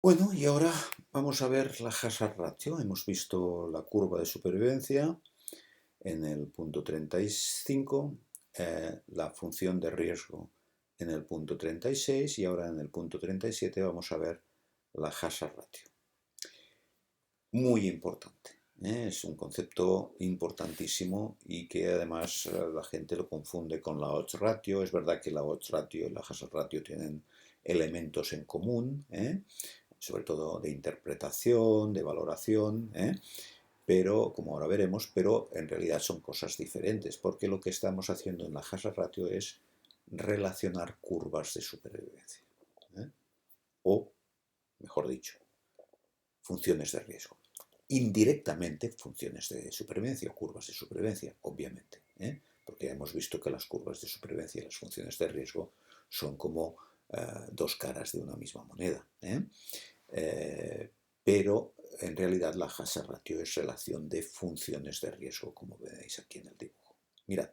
Bueno, y ahora vamos a ver la hazard ratio. Hemos visto la curva de supervivencia en el punto 35, la función de riesgo en el punto 36 y ahora en el punto 37 vamos a ver la hazard ratio. Muy importante, es un concepto importantísimo y que además la gente lo confunde con la odds ratio. Es verdad que la odds ratio y la hazard ratio tienen elementos en común, sobre todo de interpretación, de valoración, pero como ahora veremos, pero en realidad son cosas diferentes, porque lo que estamos haciendo en la hazard ratio es relacionar curvas de supervivencia, ¿eh? O, mejor dicho, funciones de riesgo. Indirectamente, funciones de supervivencia, curvas de supervivencia, obviamente, porque hemos visto que las curvas de supervivencia y las funciones de riesgo son como dos caras de una misma moneda. Pero en realidad la hazard ratio es relación de funciones de riesgo, como veis aquí en el dibujo. Mirad,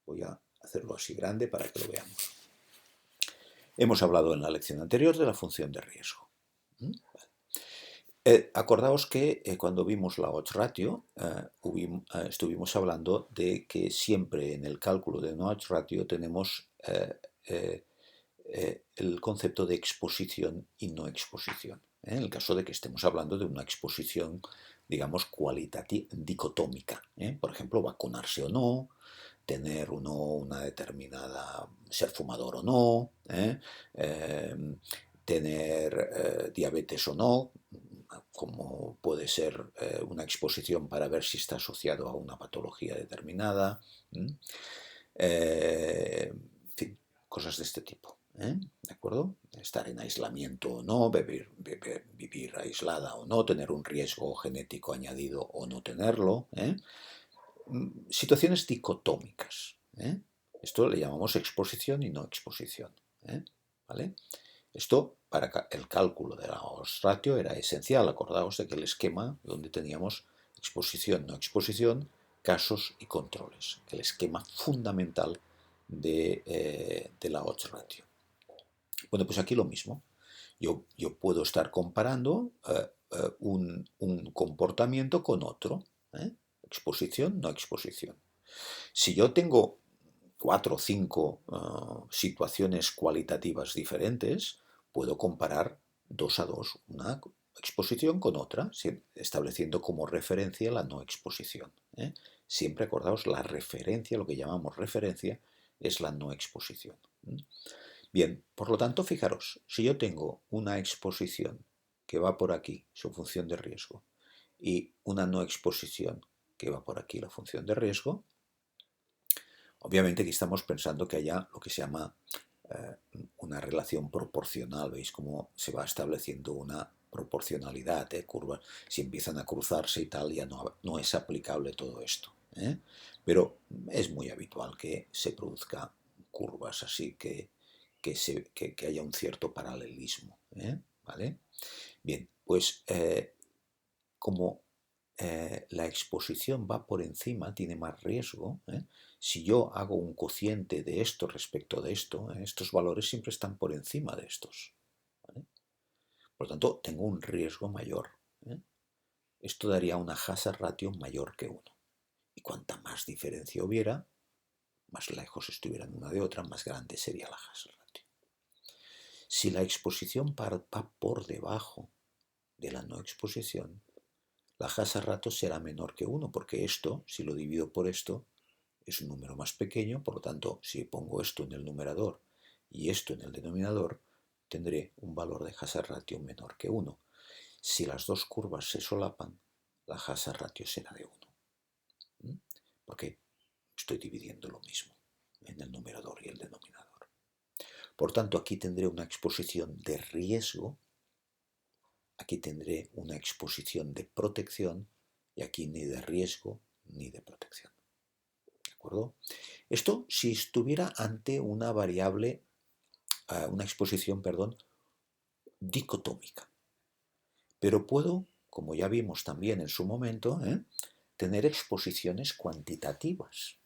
voy a hacerlo así grande para que lo veamos. Hemos hablado en la lección anterior de la función de riesgo. Acordaos que cuando vimos la odds ratio, estuvimos hablando de que siempre en el cálculo de una odds ratio tenemos el concepto de exposición y no exposición. En el caso de que estemos hablando de una exposición, digamos, cualitativa, dicotómica. Por ejemplo, vacunarse o no, tener o no una determinada, ser fumador o no, tener diabetes o no, como puede ser una exposición para ver si está asociado a una patología determinada, en fin, cosas de este tipo. ¿De acuerdo? Estar en aislamiento o no, vivir aislada o no, tener un riesgo genético añadido o no tenerlo. Situaciones dicotómicas. Esto le llamamos exposición y no exposición. ¿Vale? Esto para el cálculo de la odds ratio era esencial. Acordaos de que el esquema donde teníamos exposición, no exposición, casos y controles. El esquema fundamental de la odds ratio. Bueno, pues aquí lo mismo. Yo puedo estar comparando un comportamiento con otro. Exposición, no exposición. Si yo tengo 4 o 5 situaciones cualitativas diferentes, puedo comparar 2 a 2 una exposición con otra, estableciendo como referencia la no exposición. Siempre acordaos, la referencia, lo que llamamos referencia, es la no exposición. Bien, por lo tanto, fijaros, si yo tengo una exposición que va por aquí, su función de riesgo, y una no exposición que va por aquí, la función de riesgo, obviamente aquí estamos pensando que haya lo que se llama una relación proporcional. ¿Veis cómo se va estableciendo una proporcionalidad de curvas? Si empiezan a cruzarse y tal, ya no es aplicable todo esto. Pero es muy habitual que se produzcan curvas así, que haya un cierto paralelismo. ¿Vale? Bien, pues como la exposición va por encima, tiene más riesgo. Si yo hago un cociente de esto respecto de esto, estos valores siempre están por encima de estos. ¿Vale? Por lo tanto, tengo un riesgo mayor. Esto daría una hazard ratio mayor que 1. Y cuanta más diferencia hubiera, más lejos estuvieran una de otra, más grande sería la hazard ratio. Si la exposición va por debajo de la no exposición, la hazard ratio será menor que 1, porque esto, si lo divido por esto, es un número más pequeño. Por lo tanto, si pongo esto en el numerador y esto en el denominador, tendré un valor de hazard ratio menor que 1. Si las dos curvas se solapan, la hazard ratio será de 1. Porque estoy dividiendo lo mismo en el numerador y el denominador. Por tanto, aquí tendré una exposición de riesgo, aquí tendré una exposición de protección y aquí ni de riesgo ni de protección. ¿De acuerdo? Esto si estuviera ante una variable, una exposición, perdón, dicotómica. Pero puedo, como ya vimos también en su momento, tener exposiciones cuantitativas.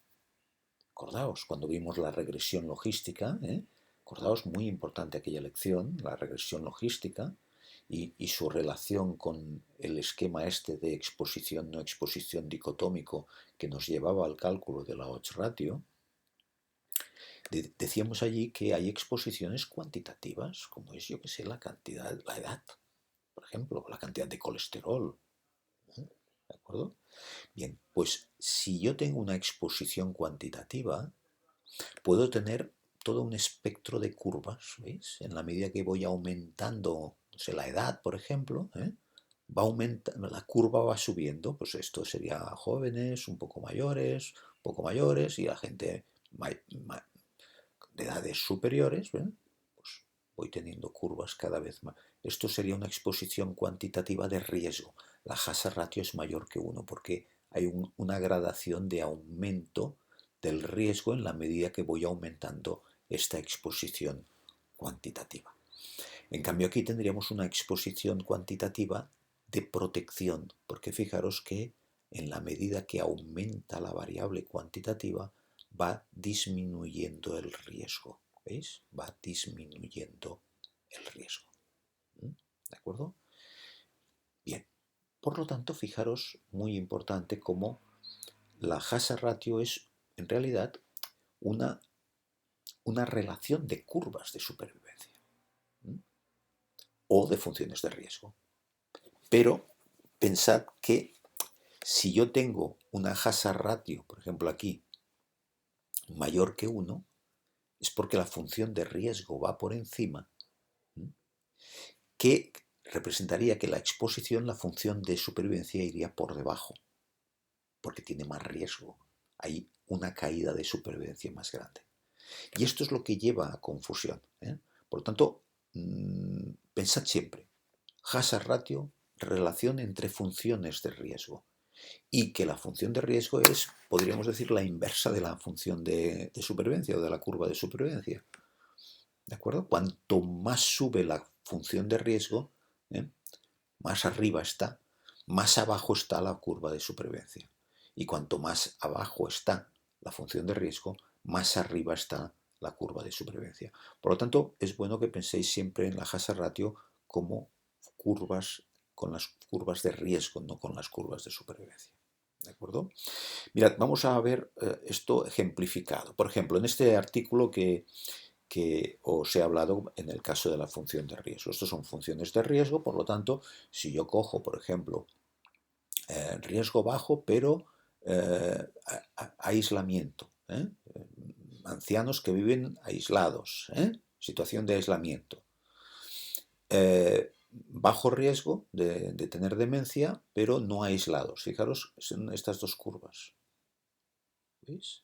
Acordaos, cuando vimos la regresión logística, acordaos, muy importante aquella lección, la regresión logística, y su relación con el esquema este de exposición-no exposición dicotómico que nos llevaba al cálculo de la odds ratio, decíamos allí que hay exposiciones cuantitativas, como es, yo que sé, la cantidad, la edad, por ejemplo, la cantidad de colesterol, ¿eh? ¿De acuerdo? Bien, pues si yo tengo una exposición cuantitativa, puedo tener todo un espectro de curvas, ¿veis? En la medida que voy aumentando, no sé, la edad, por ejemplo, va aumentando, la curva va subiendo, pues esto sería jóvenes, un poco mayores, y la gente de edades superiores, pues voy teniendo curvas cada vez más. Esto sería una exposición cuantitativa de riesgo. La hazard ratio es mayor que 1 porque hay una gradación de aumento del riesgo en la medida que voy aumentando esta exposición cuantitativa. En cambio aquí tendríamos una exposición cuantitativa de protección, porque fijaros que en la medida que aumenta la variable cuantitativa va disminuyendo el riesgo. ¿Veis? Va disminuyendo el riesgo. ¿De acuerdo? Bien. Por lo tanto, fijaros, muy importante, cómo la hazard ratio es en realidad una, una relación de curvas de supervivencia o de funciones de riesgo. Pero pensad que si yo tengo una hazard ratio, por ejemplo aquí, mayor que 1, es porque la función de riesgo va por encima, que representaría que la exposición, la función de supervivencia, iría por debajo, porque tiene más riesgo. Hay una caída de supervivencia más grande. Y esto es lo que lleva a confusión. Por lo tanto, pensad siempre, hazard ratio, relación entre funciones de riesgo. Y que la función de riesgo es, podríamos decir, la inversa de la función de supervivencia o de la curva de supervivencia. ¿De acuerdo? Cuanto más sube la función de riesgo, más arriba está, más abajo está la curva de supervivencia. Y cuanto más abajo está la función de riesgo, más arriba está la curva de supervivencia. Por lo tanto, es bueno que penséis siempre en la hazard ratio como curvas, con las curvas de riesgo, no con las curvas de supervivencia. ¿De acuerdo? Mirad, vamos a ver esto ejemplificado. Por ejemplo, en este artículo que os he hablado en el caso de la función de riesgo. Estos son funciones de riesgo, por lo tanto, si yo cojo, por ejemplo, riesgo bajo, pero aislamiento, ancianos que viven aislados, situación de aislamiento. Bajo riesgo de tener demencia, pero no aislados. Fijaros en estas dos curvas. ¿Veis?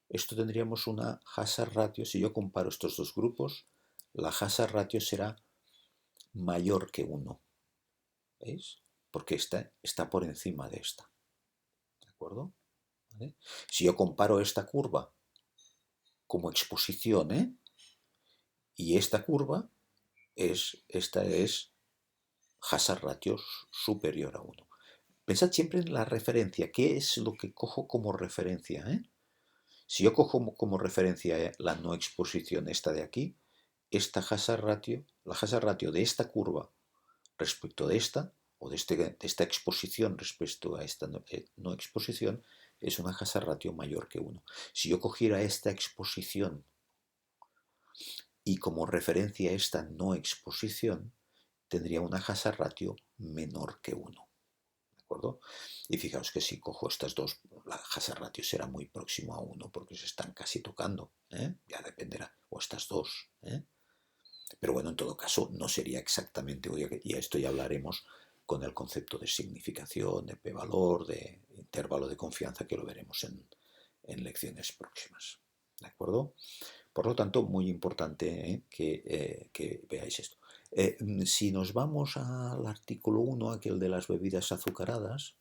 Esto tendríamos una hazard ratio. Si yo comparo estos dos grupos, la hazard ratio será mayor que 1. ¿Veis? Porque esta está por encima de esta. ¿De acuerdo? ¿Vale? Si yo comparo esta curva como exposición, y esta curva, esta es hazard ratio superior a 1. Pensad siempre en la referencia. ¿Qué es lo que cojo como referencia? Si yo cojo como referencia la no exposición, esta de aquí, esta hazard ratio, la hazard ratio de esta curva respecto de esta, o de esta exposición respecto a esta no exposición, es una hazard ratio mayor que 1. Si yo cogiera esta exposición y como referencia esta no exposición, tendría una hazard ratio menor que 1. ¿De acuerdo? Y fijaos que si cojo estas dos, la hazard ratio será muy próximo a 1 porque se están casi tocando. Ya dependerá. O estas dos. Pero bueno, en todo caso, no sería exactamente, y a esto ya hablaremos con el concepto de significación, de p-valor, de intervalo de confianza, que lo veremos en lecciones próximas. ¿De acuerdo? Por lo tanto, muy importante que veáis esto. Si nos vamos al artículo 1, aquel de las bebidas azucaradas,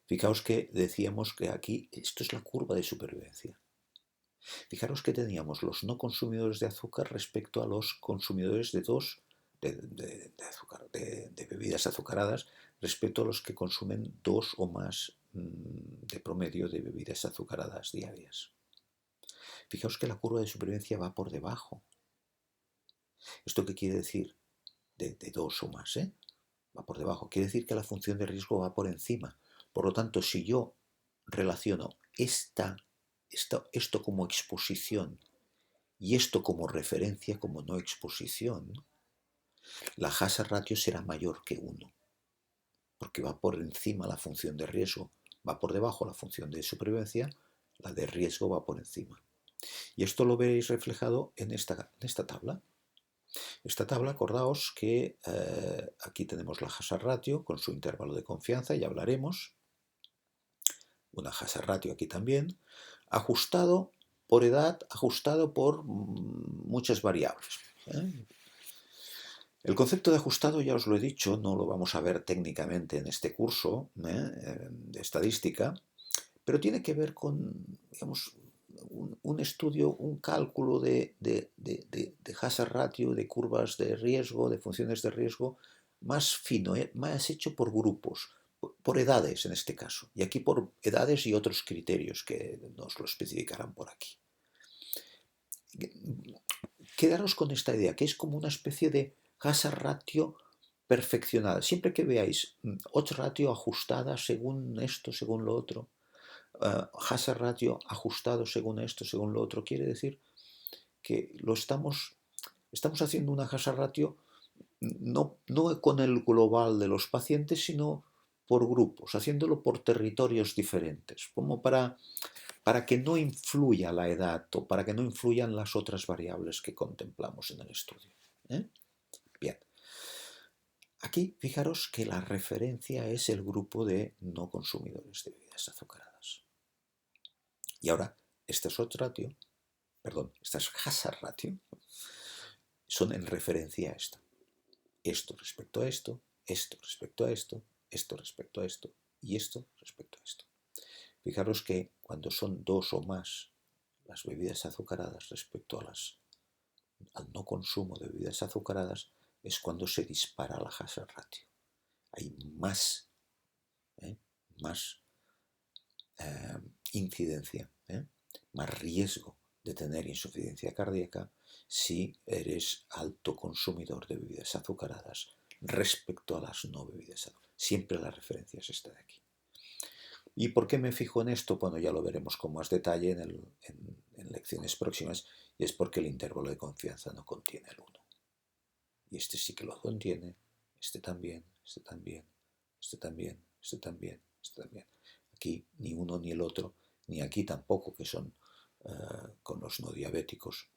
fijaos que decíamos que aquí esto es la curva de supervivencia. Fijaros que teníamos los no consumidores de azúcar respecto a los consumidores de bebidas azucaradas respecto a los que consumen 2 o más de promedio de bebidas azucaradas diarias. Fijaos que la curva de supervivencia va por debajo. ¿Esto qué quiere decir? de 2 o más, va por debajo. Quiere decir que la función de riesgo va por encima. Por lo tanto, si yo relaciono esto como exposición y esto como referencia, como no exposición, la hazard ratio será mayor que 1, porque va por encima la función de riesgo, va por debajo la función de supervivencia, la de riesgo va por encima. Y esto lo veréis reflejado en esta tabla. Esta tabla, acordaos que aquí tenemos la hazard ratio con su intervalo de confianza, ya hablaremos. Una hazard ratio aquí también, ajustado por edad, ajustado por muchas variables. El concepto de ajustado, ya os lo he dicho, no lo vamos a ver técnicamente en este curso de estadística, pero tiene que ver con, digamos, un estudio, un cálculo de hazard ratio, de curvas de riesgo, de funciones de riesgo, más fino, más hecho por grupos, por edades en este caso, y aquí por edades y otros criterios que nos lo especificarán por aquí. Quedaros con esta idea, que es como una especie de hazard ratio perfeccionada. Siempre que veáis odds ratio ajustada según esto, según lo otro, hazard ratio ajustado según esto, según lo otro, quiere decir que estamos haciendo una hazard ratio no con el global de los pacientes, sino por grupos, haciéndolo por territorios diferentes, como para que no influya la edad o para que no influyan las otras variables que contemplamos en el estudio. Bien. Aquí, fijaros que la referencia es el grupo de no consumidores de bebidas azucaradas. Y ahora, estas hazard ratio, son en referencia a esto. Esto respecto a esto, esto respecto a esto, esto respecto a esto y esto respecto a esto. Fijaros que cuando son 2 o más las bebidas azucaradas respecto al no consumo de bebidas azucaradas, es cuando se dispara la hazard ratio. Hay más incidencia, más riesgo de tener insuficiencia cardíaca si eres alto consumidor de bebidas azucaradas respecto a las no bebidas azucaradas. Siempre la referencia es esta de aquí. ¿Y por qué me fijo en esto? Bueno, ya lo veremos con más detalle en lecciones próximas, y es porque el intervalo de confianza no contiene el 1. Y este sí que lo contiene, este también, este también, este también, este también, este también. Aquí ni uno ni el otro, ni aquí tampoco, que son con los no diabéticos,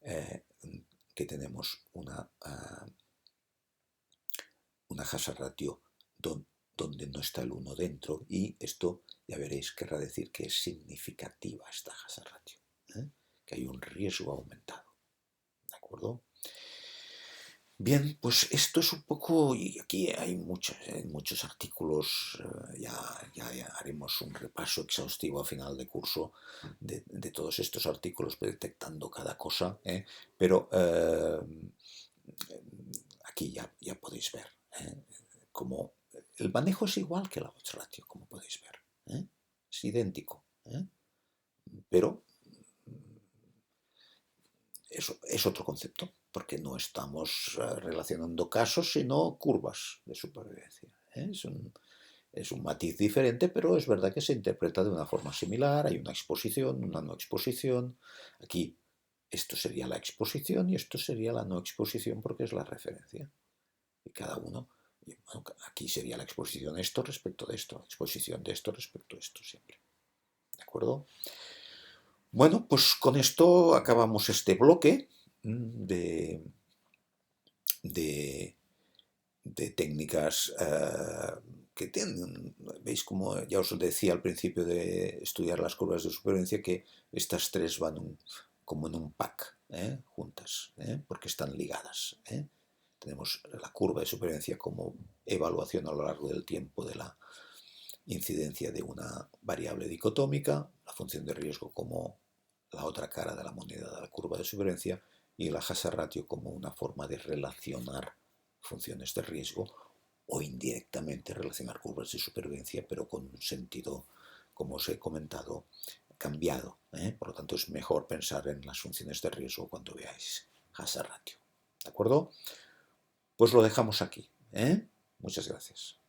que tenemos una hazard ratio donde no está el 1 dentro, y esto ya veréis querrá decir que es significativa esta hazard ratio, que hay un riesgo aumentado. ¿De acuerdo? Bien, pues esto es un poco, y aquí hay muchos artículos, ya haremos un repaso exhaustivo a final de curso de todos estos artículos, detectando cada cosa, pero aquí ya podéis ver cómo el manejo es igual que la odds ratio, como podéis ver, es idéntico, pero eso es otro concepto, porque no estamos relacionando casos, sino curvas de supervivencia. Es un matiz diferente, pero es verdad que se interpreta de una forma similar. Hay una exposición, una no exposición. Aquí esto sería la exposición y esto sería la no exposición, porque es la referencia. Y cada uno, aquí sería la exposición esto respecto de esto, exposición de esto respecto de esto siempre. ¿De acuerdo? Bueno, pues con esto acabamos este bloque de técnicas que tienen, veis, como ya os decía al principio de estudiar las curvas de supervivencia, que estas tres van como en un pack, juntas, porque están ligadas. Tenemos la curva de supervivencia como evaluación a lo largo del tiempo de la incidencia de una variable dicotómica, la función de riesgo como la otra cara de la moneda de la curva de supervivencia, y la hazard ratio como una forma de relacionar funciones de riesgo o indirectamente relacionar curvas de supervivencia, pero con un sentido, como os he comentado, cambiado. Por lo tanto, es mejor pensar en las funciones de riesgo cuando veáis hazard ratio. ¿De acuerdo? Pues lo dejamos aquí. Muchas gracias.